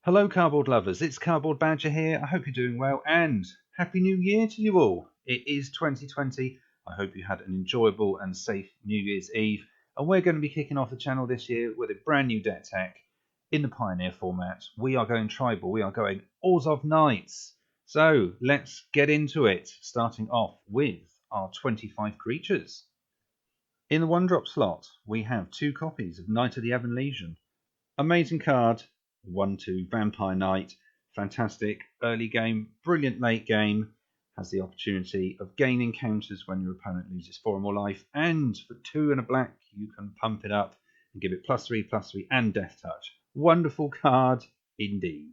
Hello cardboard lovers, it's Cardboard Badger here. I hope you're doing well and Happy New Year to you all. It is 2020. I hope you had an enjoyable and safe New Year's Eve. And we're going to be kicking off the channel this year with a brand new deck tech in the Pioneer format. We are going tribal, we are going Orzhov Knights. So let's get into it, starting off with our 25 creatures. In the 1-drop slot, we have 2 copies of Knight of the Ebon Legion. Amazing card. 1/2 Vampire Knight, fantastic early game, brilliant late game, has the opportunity of gaining counters when your opponent loses 4 or more life, and for 2 and a black you can pump it up and give it +3/+3 and Death Touch. Wonderful card indeed.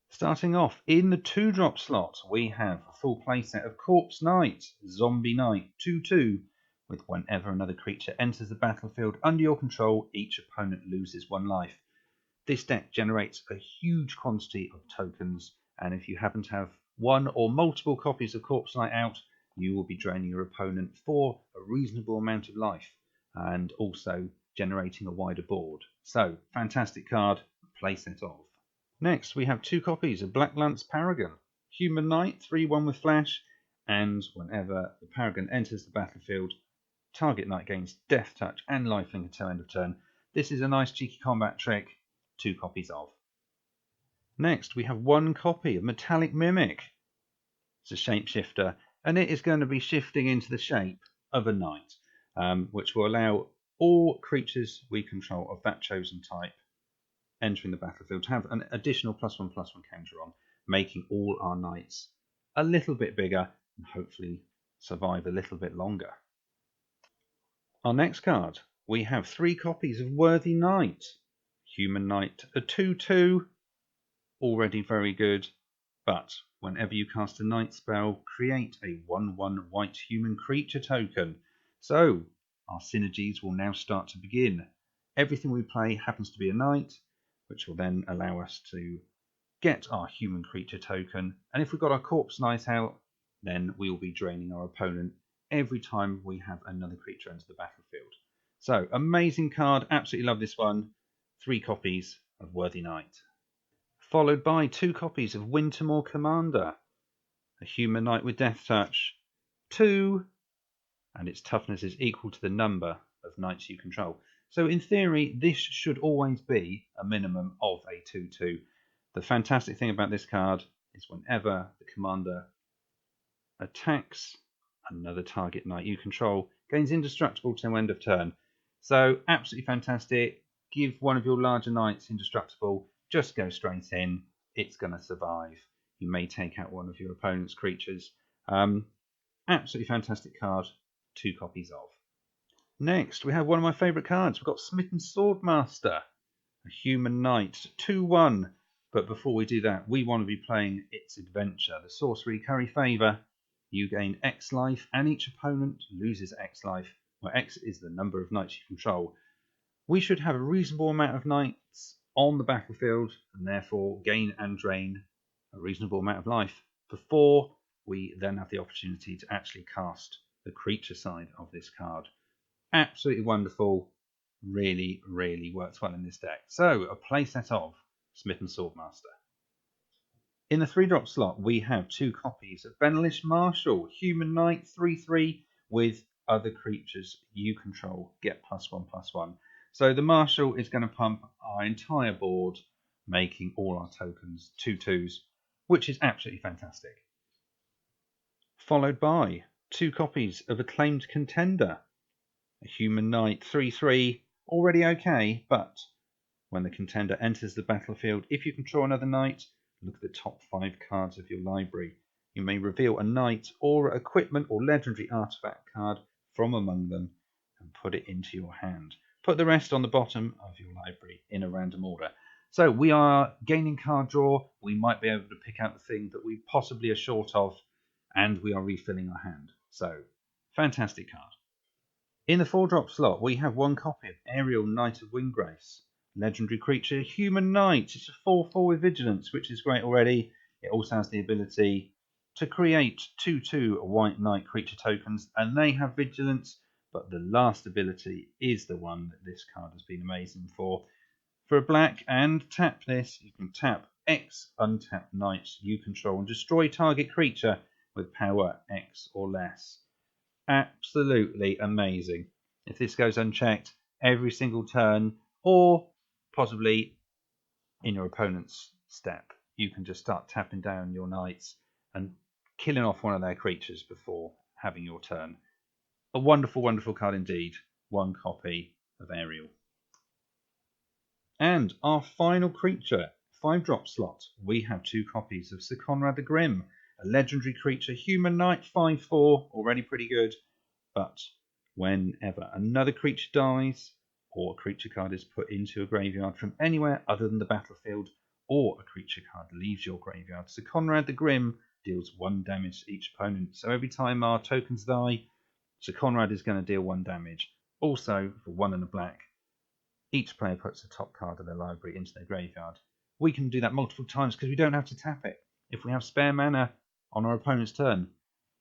Starting off in the 2-drop slot, we have a full playset of Corpse Knight, Zombie Knight, 2/2, with whenever another creature enters the battlefield under your control, each opponent loses 1 life. This deck generates a huge quantity of tokens, and if you happen to have 1 or multiple copies of Corpse Knight out, you will be draining your opponent for a reasonable amount of life, and also generating a wider board. So, fantastic card, playset of. Next, we have 2 copies of Black Lance Paragon, Human Knight, 3/1 with Flash, and whenever the Paragon enters the battlefield, target knight gains Death Touch and lifelink until end of turn. This is a nice cheeky combat trick. 2 copies of. Next, we have 1 copy of Metallic Mimic. It's a shapeshifter, and it is going to be shifting into the shape of a knight, which will allow all creatures we control of that chosen type entering the battlefield to have an additional +1/+1 counter on, making all our knights a little bit bigger and hopefully survive a little bit longer. Our next card, we have 3 copies of Worthy Knight. Human Knight, a 2/2, already very good, but whenever you cast a Knight spell, create a 1/1 white human creature token. So, our synergies will now start to begin. Everything we play happens to be a Knight, which will then allow us to get our human creature token, and if we've got our Corpse Knight out, then we will be draining our opponent every time we have another creature enter the battlefield. So, amazing card, absolutely love this one. 3 copies of Worthy Knight. Followed by 2 copies of Wintermoor Commander, a human knight with Death Touch, 2, and its toughness is equal to the number of knights you control. So in theory, this should always be a minimum of a 2/2. The fantastic thing about this card is whenever the commander attacks another target knight you control, gains indestructible till end of turn. So absolutely fantastic. Give one of your larger knights indestructible, just go straight in, it's going to survive. You may take out one of your opponent's creatures. Absolutely fantastic card, 2 copies of. Next, we have one of my favourite cards. We've got Smitten Swordmaster, a human knight, 2/1. But before we do that, we want to be playing its adventure. The sorcery Curry Favour. You gain X life, and each opponent loses X life, where X is the number of knights you control. We should have a reasonable amount of knights on the battlefield, and therefore gain and drain a reasonable amount of life before we then have the opportunity to actually cast the creature side of this card. Absolutely wonderful, really, really works well in this deck. So, a playset of Smitten Swordmaster. In the 3-drop slot, we have 2 copies of Benaglio Marshal, Human Knight, 3/3, with other creatures you control get +1/+1. So the Marshal is going to pump our entire board, making all our tokens 2/2s, which is absolutely fantastic. Followed by 2 copies of Acclaimed Contender, a Human Knight, 3/3, already okay, but when the contender enters the battlefield, if you control another knight, look at the top 5 cards of your library. You may reveal a knight or equipment or legendary artifact card from among them and put it into your hand. Put the rest on the bottom of your library in a random order. So we are gaining card draw. We might be able to pick out the thing that we possibly are short of, and we are refilling our hand. So, fantastic card. In the 4-drop slot, we have 1 copy of Ariel Knight of Windgrace. Legendary creature, Human Knight. It's a 4/4 with Vigilance, which is great already. It also has the ability to create 2/2 white knight creature tokens, and they have Vigilance, but the last ability is the one that this card has been amazing for. For a black and tap this, you can tap X untapped knights you control and destroy target creature with power X or less. Absolutely amazing. If this goes unchecked every single turn, or possibly in your opponent's step, you can just start tapping down your knights and killing off one of their creatures before having your turn. A wonderful, wonderful card indeed. One copy of Ariel. And our final creature, 5-drop slot, we have 2 copies of Sir Conrad the Grim, a legendary creature, human knight, 5/4, already pretty good, but whenever another creature dies, or a creature card is put into a graveyard from anywhere other than the battlefield, or a creature card leaves your graveyard, Sir Conrad the Grim deals 1 damage to each opponent. So every time our tokens die, Sir Conrad is going to deal 1 damage. Also, for 1 and a black, each player puts the top card of their library into their graveyard. We can do that multiple times because we don't have to tap it. If we have spare mana on our opponent's turn,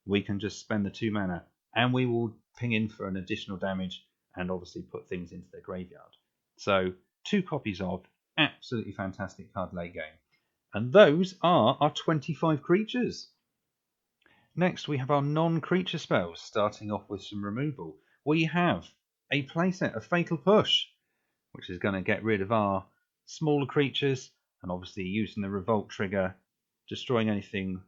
we can just spend the 2 mana and we will ping in for an additional damage and obviously put things into their graveyard. So 2 copies of absolutely fantastic card late game. And those are our 25 creatures. Next we have our non-creature spells, starting off with some removal. We have a playset of Fatal Push, which is going to get rid of our smaller creatures, and obviously using the Revolt trigger, destroying anything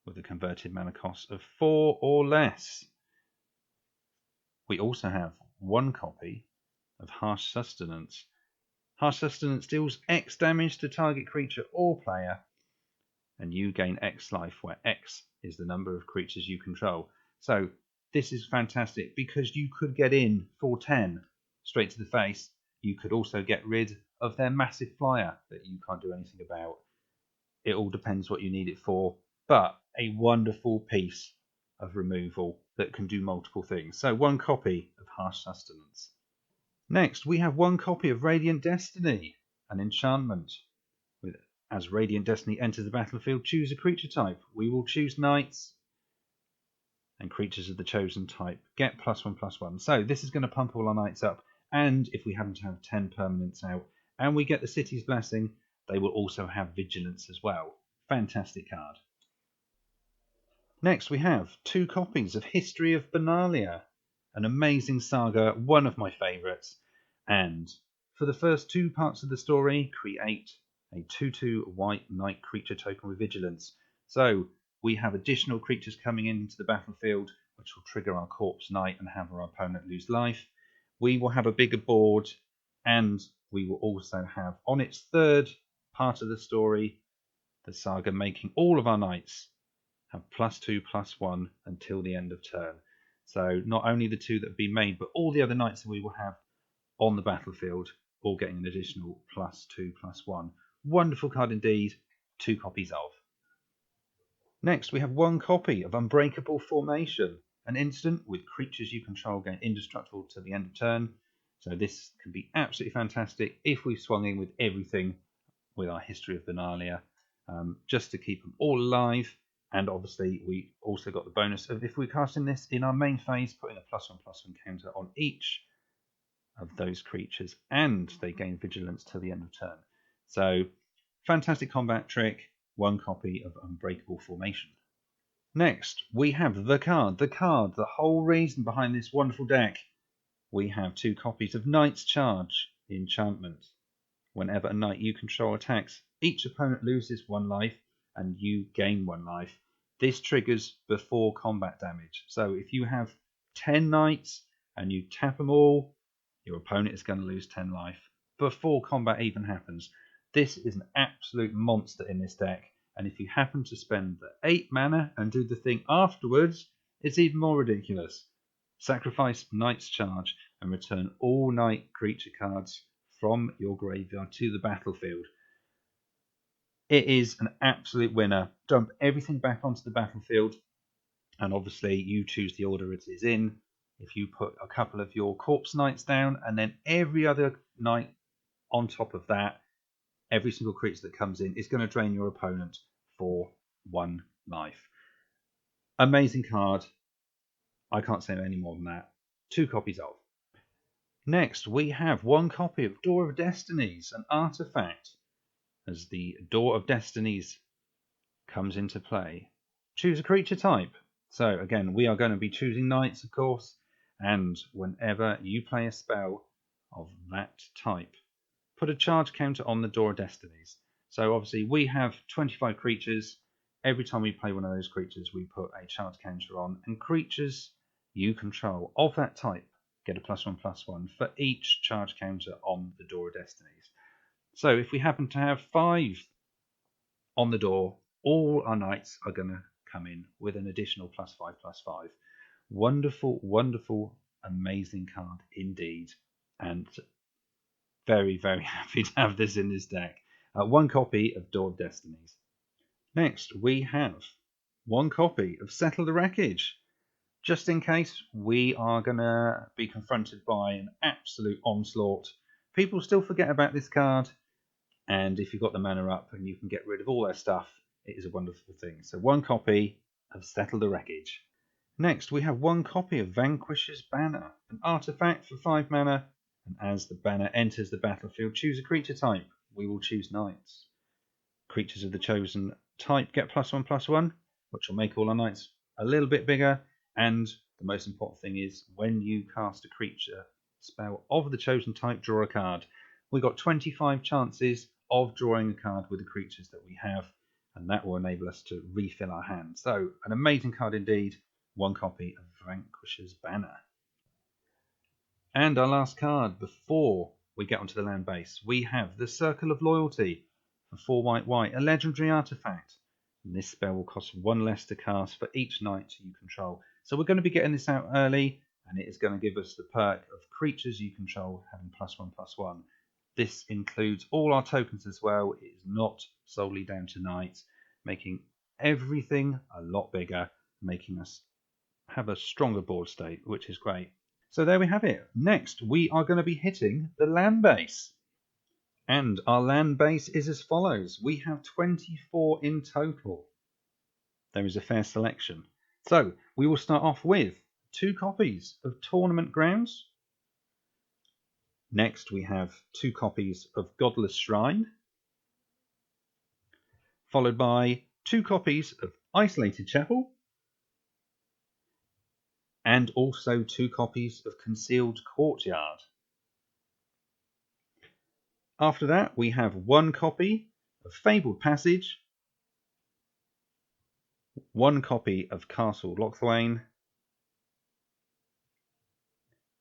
with a converted mana cost of 4 or less. We also have 1 copy of Harsh Sustenance. Harsh Sustenance deals X damage to target creature or player, and you gain X life, where X is the number of creatures you control. So this is fantastic because you could get in for 10 straight to the face. You could also get rid of their massive flyer that you can't do anything about. It all depends what you need it for, but a wonderful piece of removal that can do multiple things. So 1 copy of Harsh Sustenance. Next, we have 1 copy of Radiant Destiny, an enchantment. As Radiant Destiny enters the battlefield, choose a creature type. We will choose knights, and creatures of the chosen type get +1/+1. So this is going to pump all our knights up. And if we happen to have 10 permanents out and we get the City's Blessing, they will also have Vigilance as well. Fantastic card. Next we have 2 copies of History of Benaglio, an amazing saga, one of my favourites. And for the first 2 parts of the story, create a 2/2 white knight creature token with Vigilance. So we have additional creatures coming into the battlefield, which will trigger our Corpse Knight and have our opponent lose life. We will have a bigger board, and we will also have, on its 3rd part of the story, the saga making all of our knights have +2/+1 until the end of turn. So not only the 2 that have been made, but all the other knights that we will have on the battlefield, all getting an additional +2/+1. Wonderful card indeed, 2 copies of. Next we have 1 copy of Unbreakable Formation, an instant with creatures you control gain indestructible to the end of turn. So this can be absolutely fantastic if we've swung in with everything with our History of Benaglio, just to keep them all alive. And obviously we also got the bonus of, if we're casting this in our main phase, putting a +1/+1 counter on each of those creatures, and they gain Vigilance till the end of turn. So fantastic combat trick, 1 copy of Unbreakable Formation. Next, we have the card, the whole reason behind this wonderful deck. We have 2 copies of Knight's Charge, the enchantment. Whenever a knight you control attacks, each opponent loses 1 life and you gain 1 life. This triggers before combat damage. So if you have 10 knights and you tap them all, your opponent is going to lose 10 life before combat even happens. This is an absolute monster in this deck. And if you happen to spend the 8 mana and do the thing afterwards, it's even more ridiculous. Sacrifice Knight's Charge and return all knight creature cards from your graveyard to the battlefield. It is an absolute winner. Dump everything back onto the battlefield, and obviously you choose the order it is in. If you put a couple of your Corpse Knights down, and then every other knight on top of that, every single creature that comes in is going to drain your opponent for 1 life. Amazing card. I can't say any more than that. 2 copies of. Next, we have one copy of Door of Destinies, an artifact. As the Door of Destinies comes into play, choose a creature type. So again, we are going to be choosing knights, of course, and whenever you play a spell of that type, put a charge counter on the Door of Destinies. So obviously we have 25 creatures. Every time we play one of those creatures, we put a charge counter on, and creatures you control of that type get a +1/+1 for each charge counter on the Door of Destinies. So if we happen to have 5 on the door, all our knights are going to come in with an additional +5/+5. Wonderful, wonderful, amazing card indeed. And very, very happy to have this in this deck. One copy of Door of Destinies. Next, we have one copy of Settle the Wreckage. Just in case we are going to be confronted by an absolute onslaught. People still forget about this card, and if you've got the mana up and you can get rid of all their stuff, it is a wonderful thing. So one copy of Settle the Wreckage. Next, we have one copy of Vanquishes Banner, an artifact for 5 mana, and as the banner enters the battlefield, choose a creature type. We will choose knights. Creatures of the chosen type get +1/+1, which will make all our knights a little bit bigger. And the most important thing is when you cast a creature spell of the chosen type, draw a card. We got 25 chances of drawing a card with the creatures that we have, and that will enable us to refill our hand. So an amazing card indeed. One copy of Vanquishes Banner. And our last card before we get onto the land base, we have the Circle of Loyalty for 4 white, a legendary artifact. And this spell will cost 1 less to cast for each knight you control. So we're going to be getting this out early, and it is going to give us the perk of creatures you control having +1/+1. This includes all our tokens as well. It is not solely down to knights, making everything a lot bigger, making us have a stronger board state, which is great. So there we have it. Next, we are going to be hitting the land base. And our land base is as follows. We have 24 in total. There is a fair selection. So we will start off with 2 copies of Tournament Grounds. Next we have 2 copies of Godless Shrine. Followed by 2 copies of Isolated Chapel. And also 2 copies of Concealed Courtyard. After that, we have 1 copy of Fabled Passage, 1 copy of Castle Locthwain,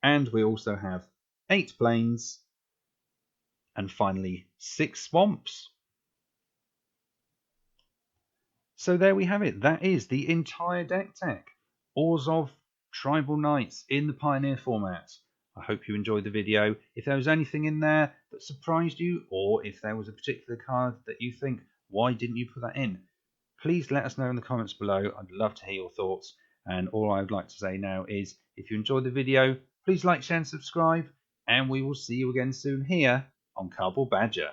and we also have 8 Plains, and finally 6 Swamps. So there we have it. That is the entire deck tech. Orzhov Tribal Knights in the Pioneer format. I hope you enjoyed the video. If there was anything in there that surprised you, or if there was a particular card that you think, why didn't you put that in? Please let us know in the comments below. I'd love to hear your thoughts. And all I would like to say now is, if you enjoyed the video, please like, share and subscribe. And we will see you again soon here on Cardboard Badger.